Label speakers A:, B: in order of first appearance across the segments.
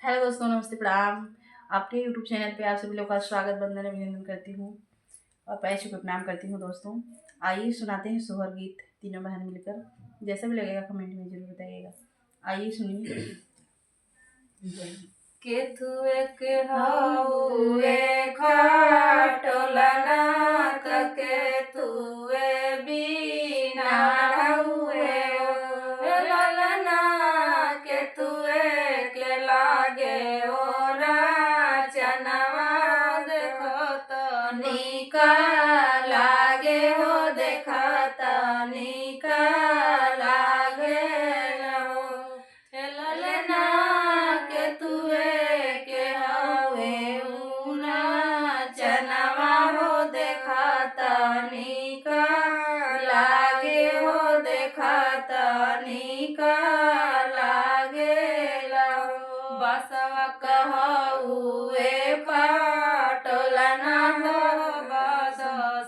A: Hello दोस्तों, नमस्ते, प्रणाम। आपके यूट्यूब चैनल पे आप सभी लोग का स्वागत, वंदन, अभिनंदन करती हूँ और पैर छू के प्रणाम करती हूँ। दोस्तों, आइए सुनाते हैं सोहर गीत तीनों बहन मिलकर। जैसा भी लगेगा कमेंट में जरूर बताइएगा। आइए सुनिए।
B: केथुए के हउए खटोलना त केथुए बिना हउए ललना केथुए के लागे ओरा चनवा देखत निका लागे हो देखत निका लागे हो ललना केथुए के हवे उना चनवा हो देखत निका लागे हो देखत निका लागे बसवा कहउए पाटोलना हो बस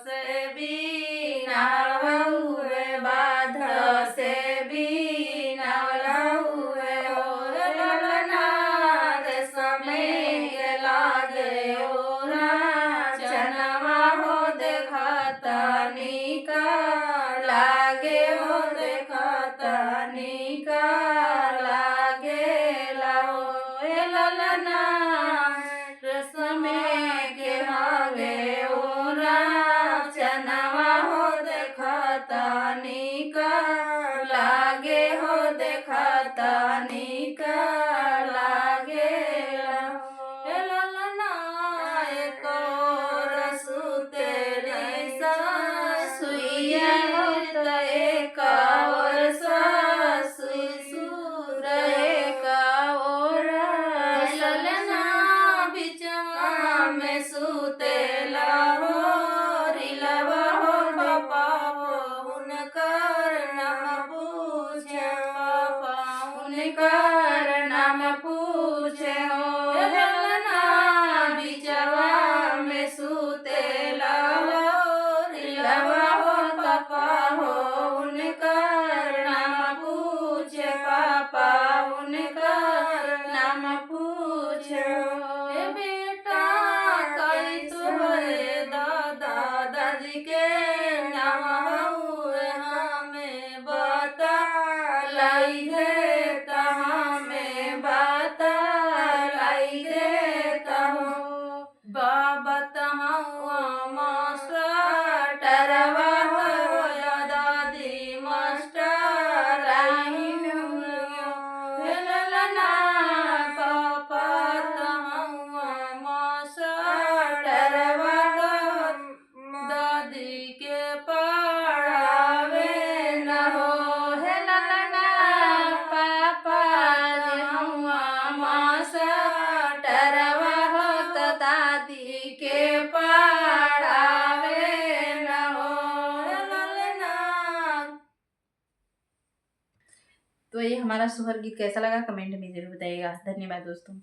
B: से बिना हउए बाध से बिना हउए ललना देश में लागे ओरा चनवा हो देखत निका लागे हो देखत निका लागे ललना रेशमे के हवे ओरा चनवा हो देखत निका लागे हो देखत निका लागे ललना एक और सुतेली सुइया त एक और सुई सुर एक और ललना बिचवा में सुतेला हो रिलवा हो पापा उनकर नाम पूछे पापा उनकर नाम पूछे हो ललना बिचवा में सुतेला हो रिलवा हो पापा हो उनकर नाम पूछे पापा उनकर नाम पूछे हो बेटा कई तुहरे दादा दादी के नाम हुए हमें बता लाई देता हमें बता लाई देता हो बाबा तहुआ मास्टरवा हो या दादी मास्टर आइन ललना पापा तहुआ मास्टरवा दादी के पढ़ावे न हो ललना पापा तहुआ मास्टरवा हो तो दादी के पढ़ावे न हो ललना।
A: तो ये हमारा सोहर गीत कैसा लगा कमेंट में जरूर बताइएगा। धन्यवाद दोस्तों।